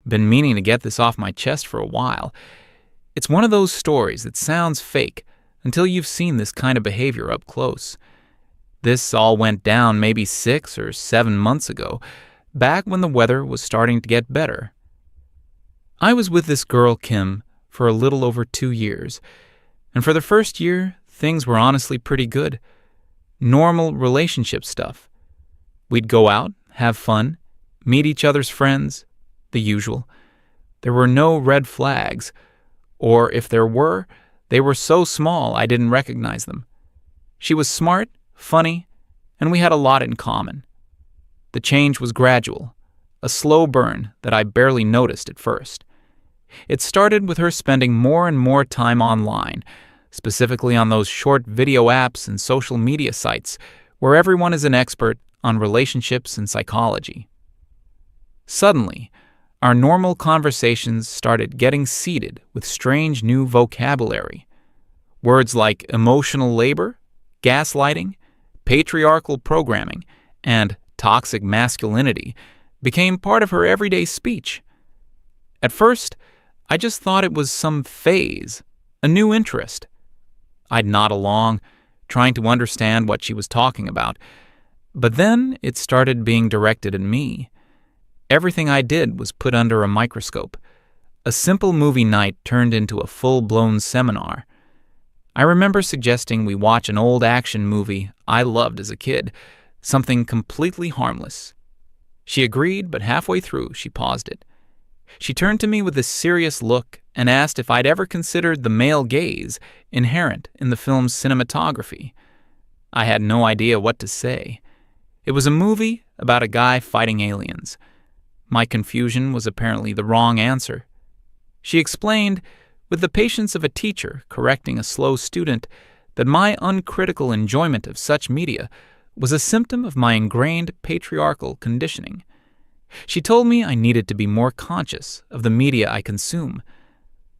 Been meaning to get this off my chest for a while. It's one of those stories that sounds fake until you've seen this kind of behavior up close. This all went down maybe 6 or 7 months ago, back when the weather was starting to get better. I was with this girl, Kim, for a little over 2 years, and for the first year, things were honestly pretty good. Normal relationship stuff. We'd go out, have fun, meet each other's friends, the usual. There were no red flags, or if there were, they were so small I didn't recognize them. She was smart, funny, and we had a lot in common. The change was gradual, a slow burn that I barely noticed at first. It started with her spending more and more time online, specifically on those short video apps and social media sites where everyone is an expert on relationships and psychology. Suddenly, our normal conversations started getting seeded with strange new vocabulary. Words like emotional labor, gaslighting, patriarchal programming, and toxic masculinity became part of her everyday speech. At first, I just thought it was some phase, a new interest. I'd nod along, trying to understand what she was talking about. But then it started being directed at me. Everything I did was put under a microscope. A simple movie night turned into a full-blown seminar. I remember suggesting we watch an old action movie I loved as a kid, something completely harmless. She agreed, but halfway through, she paused it. She turned to me with a serious look and asked if I'd ever considered the male gaze inherent in the film's cinematography. I had no idea what to say. It was a movie about a guy fighting aliens. My confusion was apparently the wrong answer. She explained, with the patience of a teacher correcting a slow student, that my uncritical enjoyment of such media was a symptom of my ingrained patriarchal conditioning. She told me I needed to be more conscious of the media I consume.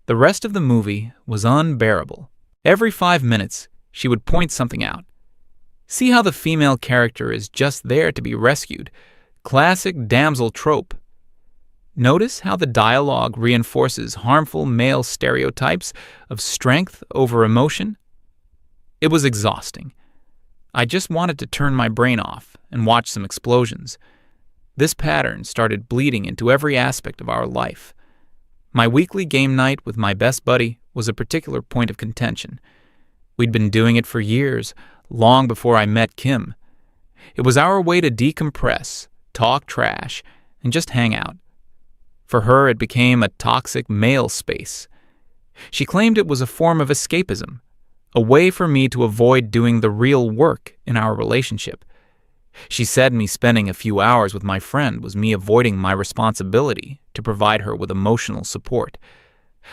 The rest of the movie was unbearable. Every 5 minutes, she would point something out. See how the female character is just there to be rescued. Classic damsel trope. Notice how the dialogue reinforces harmful male stereotypes of strength over emotion. It was exhausting. I just wanted to turn my brain off and watch some explosions. This pattern started bleeding into every aspect of our life. My weekly game night with my best buddy was a particular point of contention. We'd been doing it for years, long before I met Kim. It was our way to decompress, talk trash, and just hang out. For her, it became a toxic male space. She claimed it was a form of escapism, a way for me to avoid doing the real work in our relationship. She said me spending a few hours with my friend was me avoiding my responsibility to provide her with emotional support.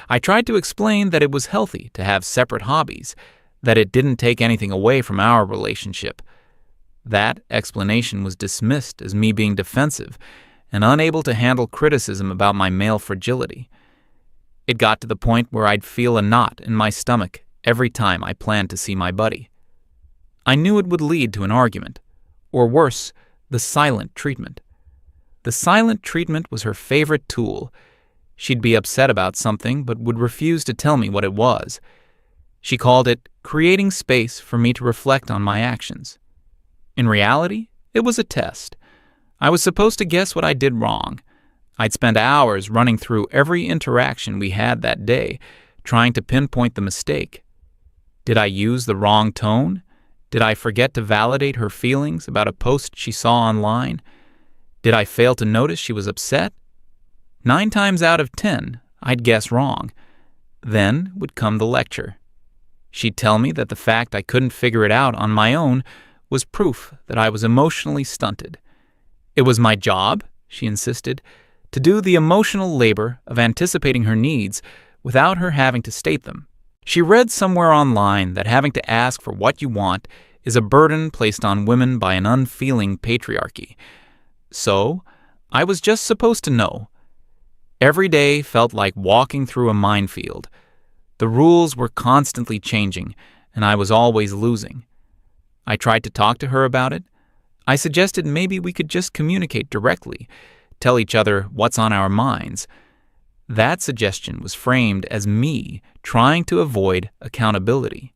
I tried to explain that it was healthy to have separate hobbies, that it didn't take anything away from our relationship. That explanation was dismissed as me being defensive and unable to handle criticism about my male fragility. It got to the point where I'd feel a knot in my stomach every time I planned to see my buddy. I knew it would lead to an argument, or worse, the silent treatment. The silent treatment was her favorite tool. She'd be upset about something but would refuse to tell me what it was. She called it creating space for me to reflect on my actions. In reality, it was a test. I was supposed to guess what I did wrong. I'd spend hours running through every interaction we had that day, trying to pinpoint the mistake. Did I use the wrong tone? Did I forget to validate her feelings about a post she saw online? Did I fail to notice she was upset? 9 times out of 10, I'd guess wrong. Then would come the lecture. She'd tell me that the fact I couldn't figure it out on my own was proof that I was emotionally stunted. It was my job, she insisted, to do the emotional labor of anticipating her needs without her having to state them. She read somewhere online that having to ask for what you want is a burden placed on women by an unfeeling patriarchy. So, I was just supposed to know. Every day felt like walking through a minefield. The rules were constantly changing, and I was always losing. I tried to talk to her about it. I suggested maybe we could just communicate directly, tell each other what's on our minds. That suggestion was framed as me trying to avoid accountability.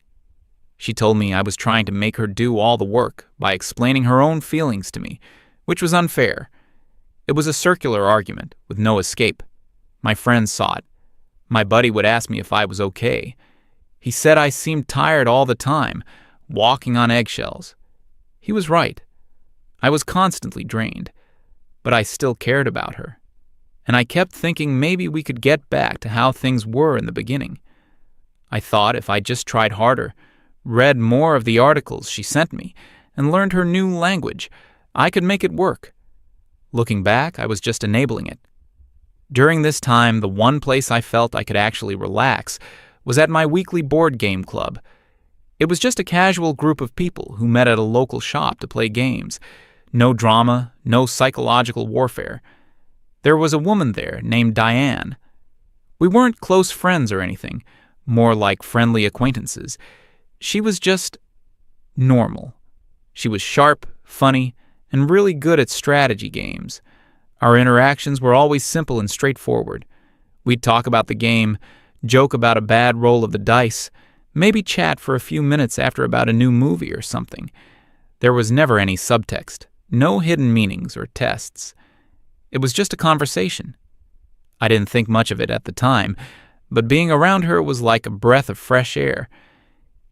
She told me I was trying to make her do all the work by explaining her own feelings to me, which was unfair. It was a circular argument with no escape. My friends saw it. My buddy would ask me if I was okay. He said I seemed tired all the time, walking on eggshells. He was right. I was constantly drained, but I still cared about her. And I kept thinking maybe we could get back to how things were in the beginning. I thought if I just tried harder, read more of the articles she sent me, and learned her new language, I could make it work. Looking back, I was just enabling it. During this time, the one place I felt I could actually relax was at my weekly board game club. It was just a casual group of people who met at a local shop to play games. No drama, no psychological warfare. There was a woman there named Diane. We weren't close friends or anything, more like friendly acquaintances. She was just normal. She was sharp, funny, and really good at strategy games. Our interactions were always simple and straightforward. We'd talk about the game, joke about a bad roll of the dice, maybe chat for a few minutes after about a new movie or something. There was never any subtext, no hidden meanings or tests. It was just a conversation. I didn't think much of it at the time, but being around her was like a breath of fresh air.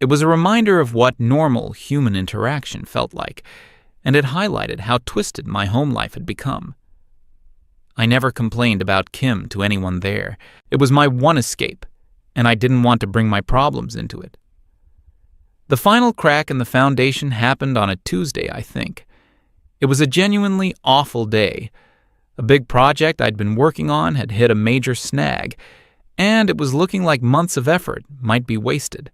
It was a reminder of what normal human interaction felt like, and it highlighted how twisted my home life had become. I never complained about Kim to anyone there. It was my one escape, and I didn't want to bring my problems into it. The final crack in the foundation happened on a Tuesday, I think. It was a genuinely awful day. A big project I'd been working on had hit a major snag, and it was looking like months of effort might be wasted.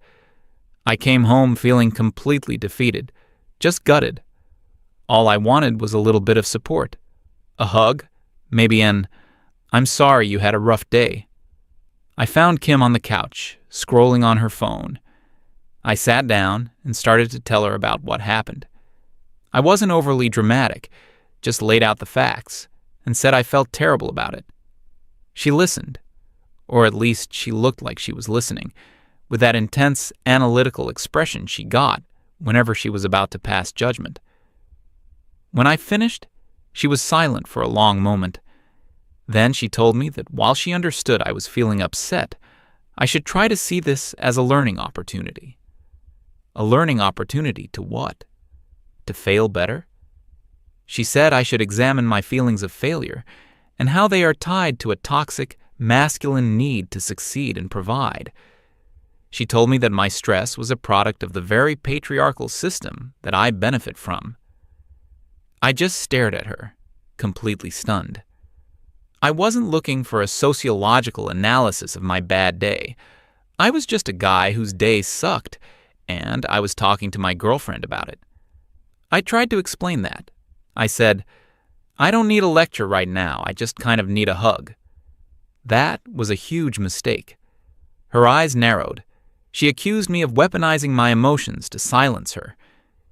I came home feeling completely defeated, just gutted. All I wanted was a little bit of support. A hug, maybe an, "I'm sorry you had a rough day." I found Kim on the couch, scrolling on her phone. I sat down and started to tell her about what happened. I wasn't overly dramatic, just laid out the facts, and said I felt terrible about it. She listened, or at least she looked like she was listening, with that intense, analytical expression she got whenever she was about to pass judgment. When I finished, she was silent for a long moment. Then she told me that while she understood I was feeling upset, I should try to see this as a learning opportunity. A learning opportunity to what? To fail better? She said I should examine my feelings of failure and how they are tied to a toxic, masculine need to succeed and provide. She told me that my stress was a product of the very patriarchal system that I benefit from. I just stared at her, completely stunned. I wasn't looking for a sociological analysis of my bad day. I was just a guy whose day sucked, and I was talking to my girlfriend about it. I tried to explain that. I said, "I don't need a lecture right now, I just kind of need a hug." That was a huge mistake. Her eyes narrowed. She accused me of weaponizing my emotions to silence her.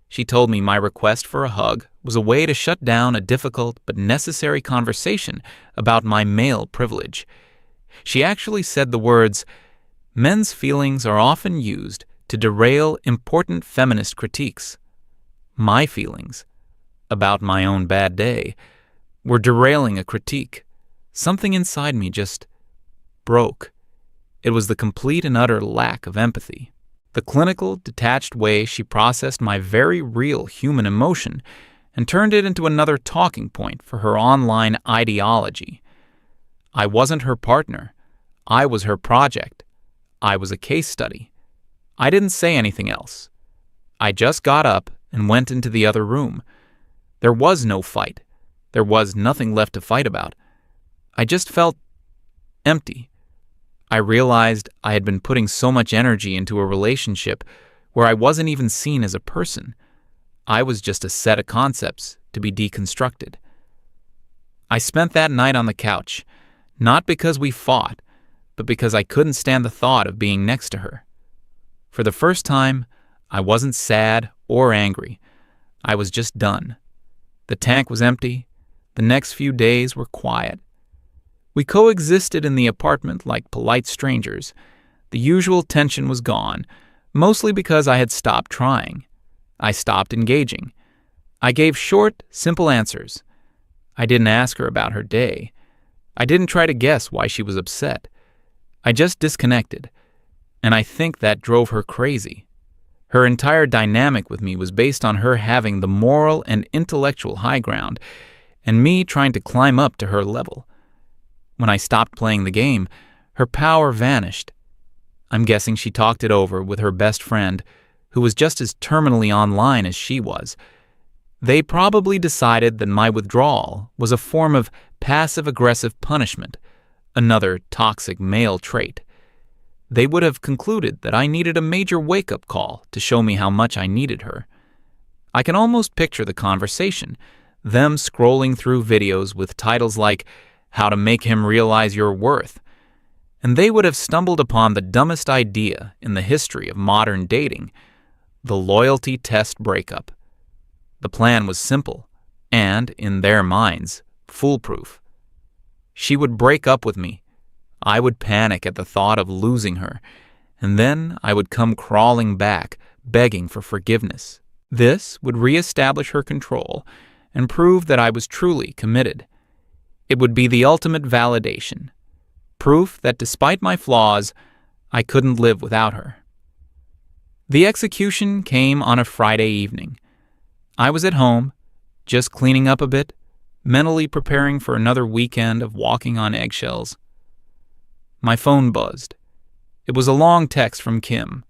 She told me my request for a hug was a way to shut down a difficult but necessary conversation about my male privilege. She actually said the words, "Men's feelings are often used to derail important feminist critiques." My feelings, about my own bad day, were derailing a critique. Something inside me just broke. It was the complete and utter lack of empathy. The clinical, detached way she processed my very real human emotion and turned it into another talking point for her online ideology. I wasn't her partner. I was her project. I was a case study. I didn't say anything else. I just got up and went into the other room. There was no fight. There was nothing left to fight about. I just felt empty. I realized I had been putting so much energy into a relationship where I wasn't even seen as a person. I was just a set of concepts to be deconstructed. I spent that night on the couch, not because we fought, but because I couldn't stand the thought of being next to her. For the first time, I wasn't sad or angry. I was just done. The tank was empty. The next few days were quiet. We coexisted in the apartment like polite strangers. The usual tension was gone, mostly because I had stopped trying. I stopped engaging. I gave short, simple answers. I didn't ask her about her day. I didn't try to guess why she was upset. I just disconnected, and I think that drove her crazy. Her entire dynamic with me was based on her having the moral and intellectual high ground, and me trying to climb up to her level. When I stopped playing the game, her power vanished. I'm guessing she talked it over with her best friend, who was just as terminally online as she was. They probably decided that my withdrawal was a form of passive-aggressive punishment, another toxic male trait. They would have concluded that I needed a major wake-up call to show me how much I needed her. I can almost picture the conversation, them scrolling through videos with titles like "How to Make Him Realize Your Worth," and they would have stumbled upon the dumbest idea in the history of modern dating, the loyalty test breakup. The plan was simple and, in their minds, foolproof. She would break up with me. I would panic at the thought of losing her, and then I would come crawling back, begging for forgiveness. This would reestablish her control and prove that I was truly committed. It would be the ultimate validation, proof that despite my flaws, I couldn't live without her. The execution came on a Friday evening. I was at home, just cleaning up a bit, mentally preparing for another weekend of walking on eggshells. My phone buzzed. It was a long text from Kim.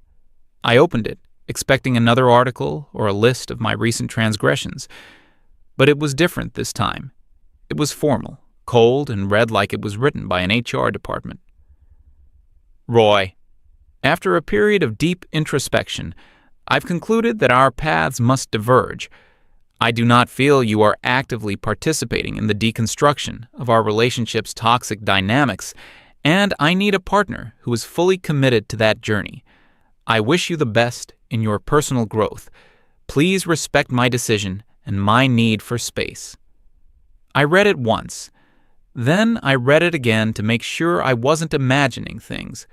I opened it, expecting another article or a list of my recent transgressions. But it was different this time. It was formal, cold, and read like it was written by an HR department. Roy, after a period of deep introspection, I've concluded that our paths must diverge. I do not feel you are actively participating in the deconstruction of our relationship's toxic dynamics, and I need a partner who is fully committed to that journey. I wish you the best in your personal growth. Please respect my decision and my need for space. I read it once. Then I read it again to make sure I wasn't imagining things.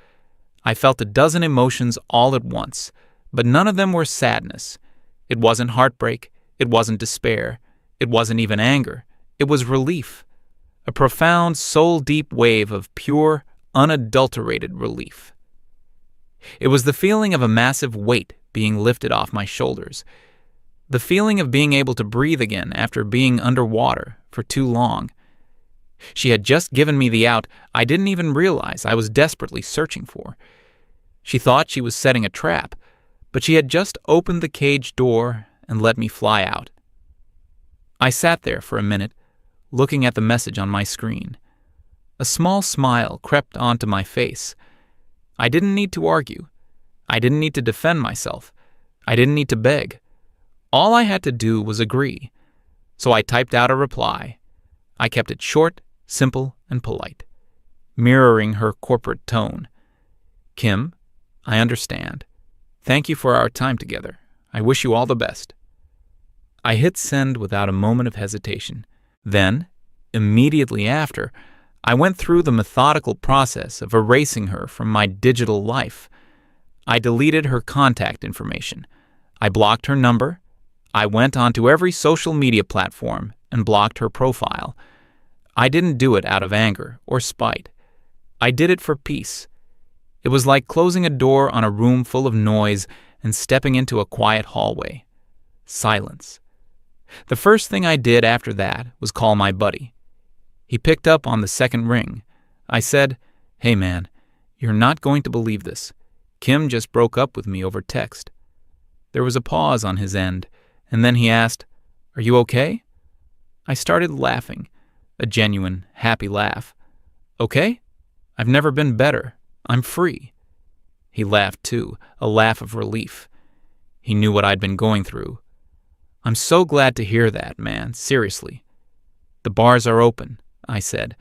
I felt a dozen emotions all at once, but none of them were sadness. It wasn't heartbreak. It wasn't despair. It wasn't even anger. It was relief. A profound, soul-deep wave of pure, unadulterated relief. It was the feeling of a massive weight being lifted off my shoulders. The feeling of being able to breathe again after being underwater for too long. She had just given me the out I didn't even realize I was desperately searching for. She thought she was setting a trap, but she had just opened the cage door and let me fly out. I sat there for a minute, looking at the message on my screen. A small smile crept onto my face. I didn't need to argue. I didn't need to defend myself. I didn't need to beg. All I had to do was agree. So I typed out a reply. I kept it short, simple, and polite, mirroring her corporate tone. Kim, I understand. Thank you for our time together. I wish you all the best. I hit send without a moment of hesitation. Then, immediately after, I went through the methodical process of erasing her from my digital life. I deleted her contact information. I blocked her number. I went onto every social media platform and blocked her profile. I didn't do it out of anger or spite. I did it for peace. It was like closing a door on a room full of noise and stepping into a quiet hallway. Silence. The first thing I did after that was call my buddy. He picked up on the second ring. I said, "Hey man, you're not going to believe this. Kim just broke up with me over text." There was a pause on his end, and then he asked, "Are you okay?" I started laughing, a genuine, happy laugh. "Okay? I've never been better. I'm free." He laughed too, a laugh of relief. He knew what I'd been going through. "I'm so glad to hear that, man, seriously." "The bars are open," I said,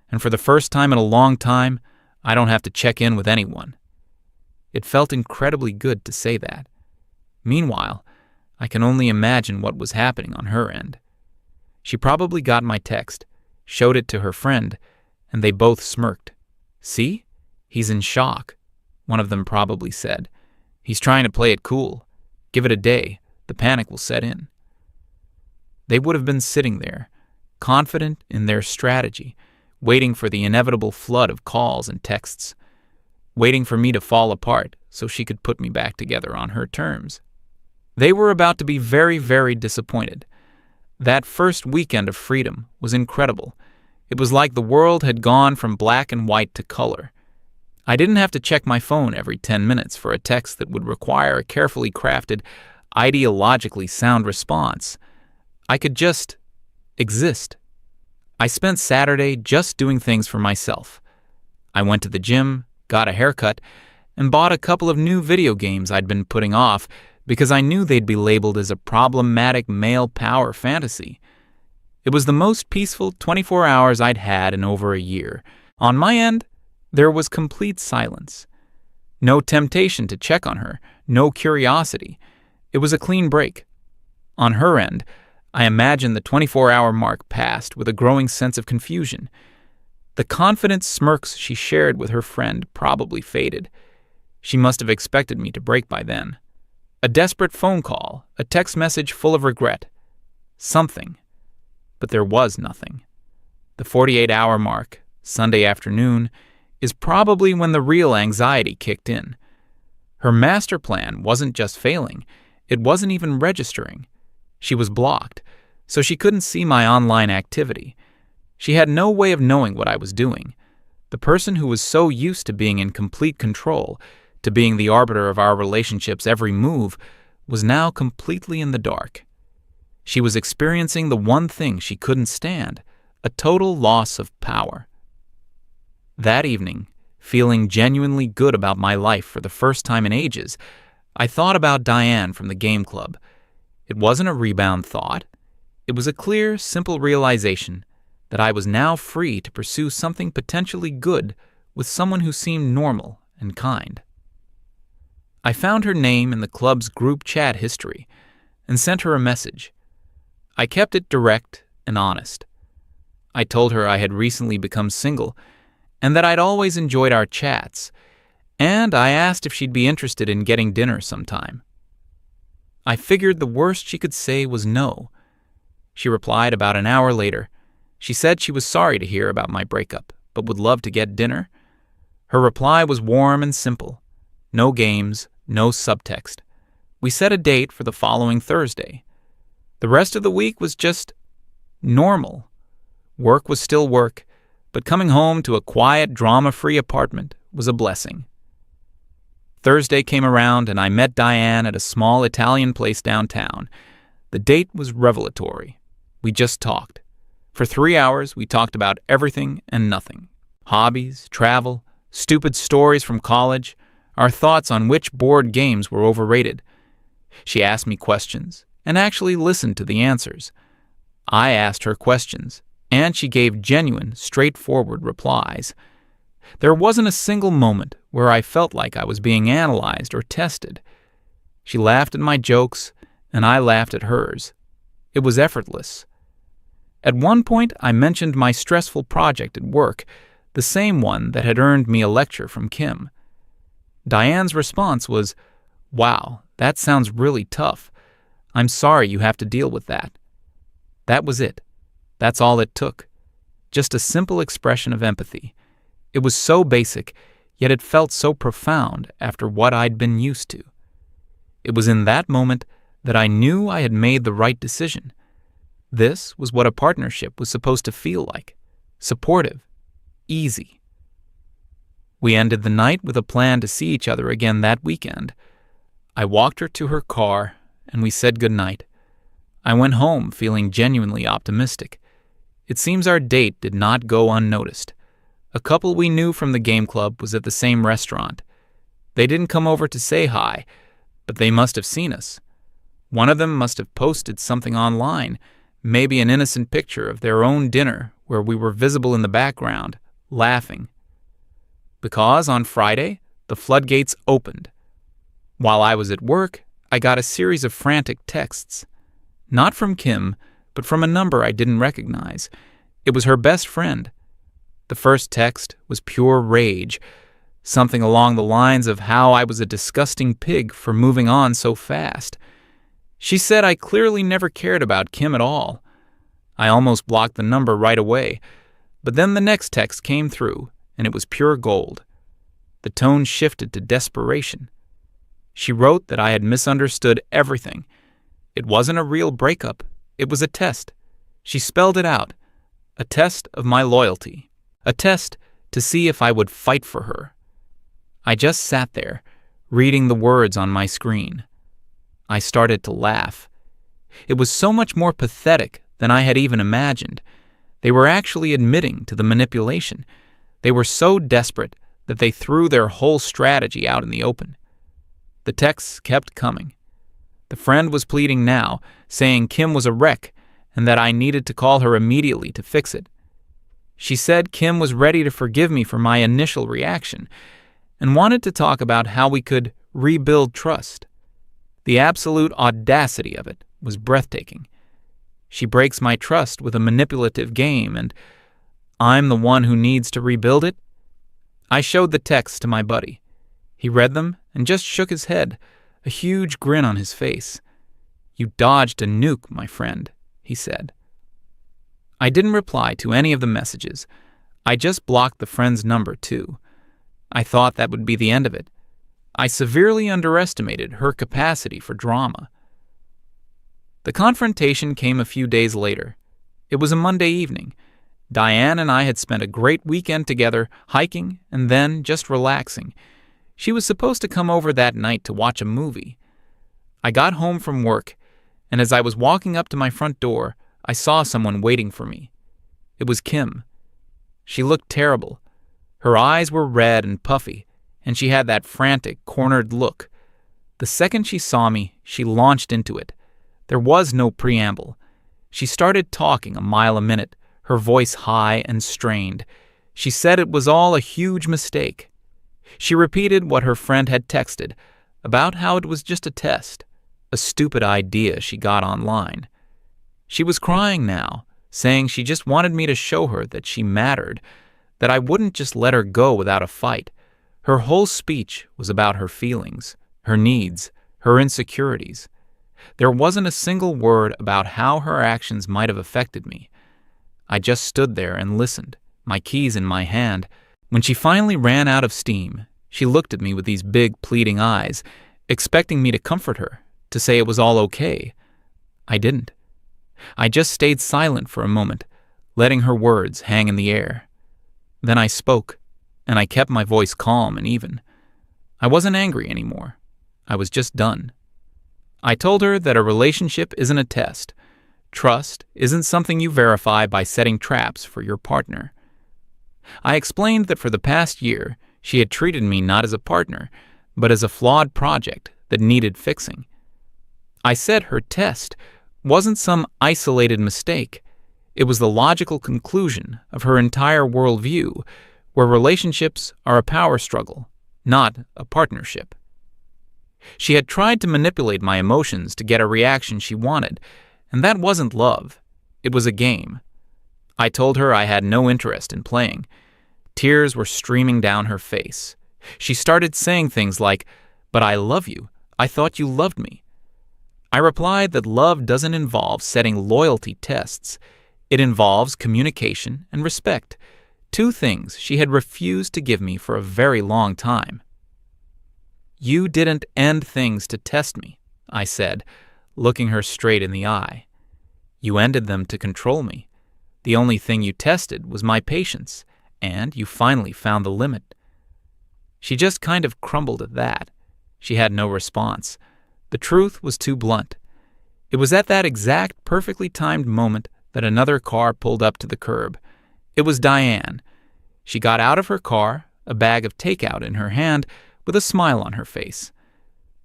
"and for the first time in a long time, I don't have to check in with anyone." It felt incredibly good to say that. Meanwhile, I can only imagine what was happening on her end. She probably got my text, showed it to her friend, and they both smirked. "See? He's in shock," one of them probably said. "He's trying to play it cool. Give it a day. The panic will set in." They would have been sitting there, confident in their strategy, waiting for the inevitable flood of calls and texts, waiting for me to fall apart so she could put me back together on her terms. They were about to be very, very disappointed. That first weekend of freedom was incredible. It was like the world had gone from black and white to color. I didn't have to check my phone every 10 minutes for a text that would require a carefully crafted, ideologically sound response. I could just exist. I spent Saturday just doing things for myself. I went to the gym, got a haircut, and bought a couple of new video games I'd been putting off because I knew they'd be labeled as a problematic male power fantasy. It was the most peaceful 24 hours I'd had in over a year. On my end, there was complete silence. No temptation to check on her, no curiosity. It was a clean break. On her end, I imagine the 24-hour mark passed with a growing sense of confusion. The confident smirks she shared with her friend probably faded. She must have expected me to break by then. A desperate phone call, a text message full of regret. Something. But there was nothing. The 48-hour mark, Sunday afternoon, is probably when the real anxiety kicked in. Her master plan wasn't just failing, it wasn't even registering. She was blocked, so she couldn't see my online activity. She had no way of knowing what I was doing. The person who was so used to being in complete control, to being the arbiter of our relationship's every move, was now completely in the dark. She was experiencing the one thing she couldn't stand, a total loss of power. That evening, feeling genuinely good about my life for the first time in ages, I thought about Diane from the game club. It wasn't a rebound thought. It was a clear, simple realization that I was now free to pursue something potentially good with someone who seemed normal and kind. I found her name in the club's group chat history and sent her a message. I kept it direct and honest. I told her I had recently become single and that I'd always enjoyed our chats, and I asked if she'd be interested in getting dinner sometime. I figured the worst she could say was no. She replied about an hour later. She said she was sorry to hear about my breakup, but would love to get dinner. Her reply was warm and simple. No games, no subtext. We set a date for the following Thursday. The rest of the week was just normal. Work was still work, but coming home to a quiet, drama-free apartment was a blessing. Thursday came around and I met Diane at a small Italian place downtown. The date was revelatory. We just talked. For 3 hours, we talked about everything and nothing. Hobbies, travel, stupid stories from college, our thoughts on which board games were overrated. She asked me questions and actually listened to the answers. I asked her questions, and she gave genuine, straightforward replies. There wasn't a single moment where I felt like I was being analyzed or tested. She laughed at my jokes, and I laughed at hers. It was effortless. At one point, I mentioned my stressful project at work, the same one that had earned me a lecture from Kim. Diane's response was, "Wow, that sounds really tough. I'm sorry you have to deal with that." That was it. That's all it took. Just a simple expression of empathy. It was so basic, yet it felt so profound after what I'd been used to. It was in that moment that I knew I had made the right decision. This was what a partnership was supposed to feel like. Supportive. Easy. We ended the night with a plan to see each other again that weekend. I walked her to her car, and we said goodnight. I went home feeling genuinely optimistic. It seems our date did not go unnoticed. A couple we knew from the game club was at the same restaurant. They didn't come over to say hi, but they must have seen us. One of them must have posted something online, maybe an innocent picture of their own dinner where we were visible in the background, laughing. Because on Friday, the floodgates opened. While I was at work, I got a series of frantic texts. Not from Kim, but from a number I didn't recognize. It was her best friend. The first text was pure rage, something along the lines of how I was a disgusting pig for moving on so fast. She said I clearly never cared about Kim at all. I almost blocked the number right away, but then the next text came through, and it was pure gold. The tone shifted to desperation. She wrote that I had misunderstood everything. It wasn't a real breakup. It was a test. She spelled it out. A test of my loyalty. A test to see if I would fight for her. I just sat there, reading the words on my screen. I started to laugh. It was so much more pathetic than I had even imagined. They were actually admitting to the manipulation. They were so desperate that they threw their whole strategy out in the open. The texts kept coming. The friend was pleading now, saying Kim was a wreck and that I needed to call her immediately to fix it. She said Kim was ready to forgive me for my initial reaction and wanted to talk about how we could rebuild trust. The absolute audacity of it was breathtaking. She breaks my trust with a manipulative game, and I'm the one who needs to rebuild it? I showed the texts to my buddy. He read them and just shook his head, a huge grin on his face. "You dodged a nuke, my friend," he said. I didn't reply to any of the messages. I just blocked the friend's number, too. I thought that would be the end of it. I severely underestimated her capacity for drama. The confrontation came a few days later. It was a Monday evening. Diane and I had spent a great weekend together, hiking and then just relaxing. She was supposed to come over that night to watch a movie. I got home from work, and as I was walking up to my front door, I saw someone waiting for me. It was Kim. She looked terrible. Her eyes were red and puffy, and she had that frantic, cornered look. The second she saw me, she launched into it. There was no preamble. She started talking a mile a minute, her voice high and strained. She said it was all a huge mistake. She repeated what her friend had texted, about how it was just a test, a stupid idea she got online. She was crying now, saying she just wanted me to show her that she mattered, that I wouldn't just let her go without a fight. Her whole speech was about her feelings, her needs, her insecurities. There wasn't a single word about how her actions might have affected me. I just stood there and listened, my keys in my hand. When she finally ran out of steam, she looked at me with these big, pleading eyes, expecting me to comfort her, to say it was all okay. I didn't. I just stayed silent for a moment, letting her words hang in the air. Then I spoke, and I kept my voice calm and even. I wasn't angry anymore. I was just done. I told her that a relationship isn't a test. Trust isn't something you verify by setting traps for your partner. I explained that for the past year, she had treated me not as a partner, but as a flawed project that needed fixing. I said her test wasn't some isolated mistake. It was the logical conclusion of her entire worldview, where relationships are a power struggle, not a partnership. She had tried to manipulate my emotions to get a reaction she wanted, and that wasn't love. It was a game. I told her I had no interest in playing. Tears were streaming down her face. She started saying things like, "But I love you. I thought you loved me." I replied that love doesn't involve setting loyalty tests. It involves communication and respect, two things she had refused to give me for a very long time. "You didn't end things to test me," I said, looking her straight in the eye. "You ended them to control me. The only thing you tested was my patience, and you finally found the limit." She just kind of crumbled at that. She had no response. The truth was too blunt. It was at that exact, perfectly timed moment that another car pulled up to the curb. It was Diane. She got out of her car, a bag of takeout in her hand, with a smile on her face.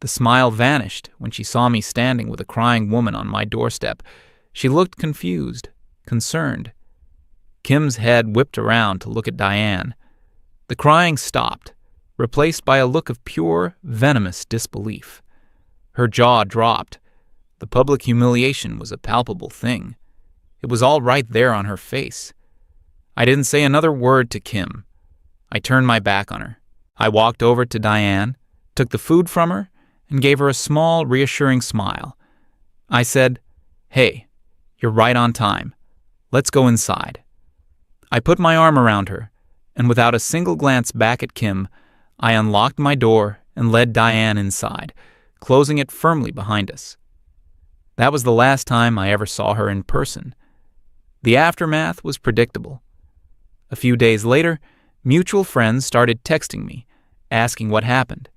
The smile vanished when she saw me standing with a crying woman on my doorstep. She looked confused, concerned. Kim's head whipped around to look at Diane. The crying stopped, replaced by a look of pure, venomous disbelief. Her jaw dropped. The public humiliation was a palpable thing. It was all right there on her face. I didn't say another word to Kim. I turned my back on her. I walked over to Diane, took the food from her, and gave her a small, reassuring smile. I said, "Hey, you're right on time. Let's go inside." I put my arm around her, and without a single glance back at Kim, I unlocked my door and led Diane inside, closing it firmly behind us. That was the last time I ever saw her in person. The aftermath was predictable. A few days later, mutual friends started texting me, asking what happened.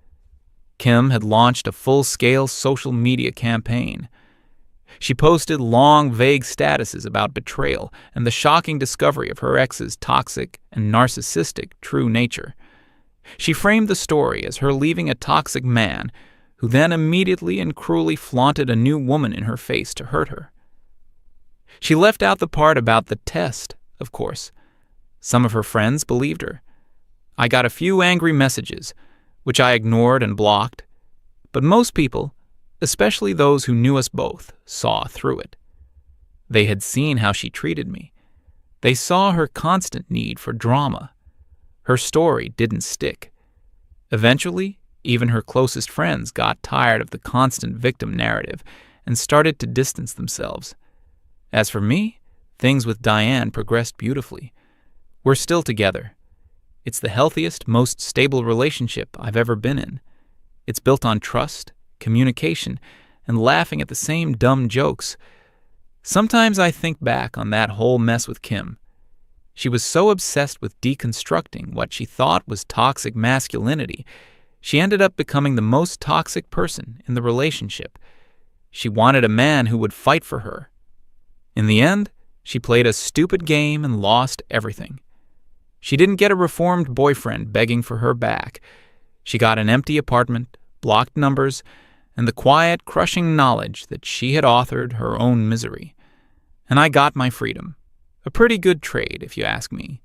Kim had launched a full-scale social media campaign. She posted long, vague statuses about betrayal and the shocking discovery of her ex's toxic and narcissistic true nature. She framed the story as her leaving a toxic man who then immediately and cruelly flaunted a new woman in her face to hurt her. She left out the part about the test, of course. Some of her friends believed her. I got a few angry messages, which I ignored and blocked, but most people, especially those who knew us both, saw through it. They had seen how she treated me. They saw her constant need for drama. Her story didn't stick. Eventually, even her closest friends got tired of the constant victim narrative and started to distance themselves. As for me, things with Diane progressed beautifully. We're still together. It's the healthiest, most stable relationship I've ever been in. It's built on trust, communication, and laughing at the same dumb jokes. Sometimes I think back on that whole mess with Kim. She was so obsessed with deconstructing what she thought was toxic masculinity, she ended up becoming the most toxic person in the relationship. She wanted a man who would fight for her. In the end, she played a stupid game and lost everything. She didn't get a reformed boyfriend begging for her back. She got an empty apartment, blocked numbers, and the quiet, crushing knowledge that she had authored her own misery. And I got my freedom. A pretty good trade, if you ask me.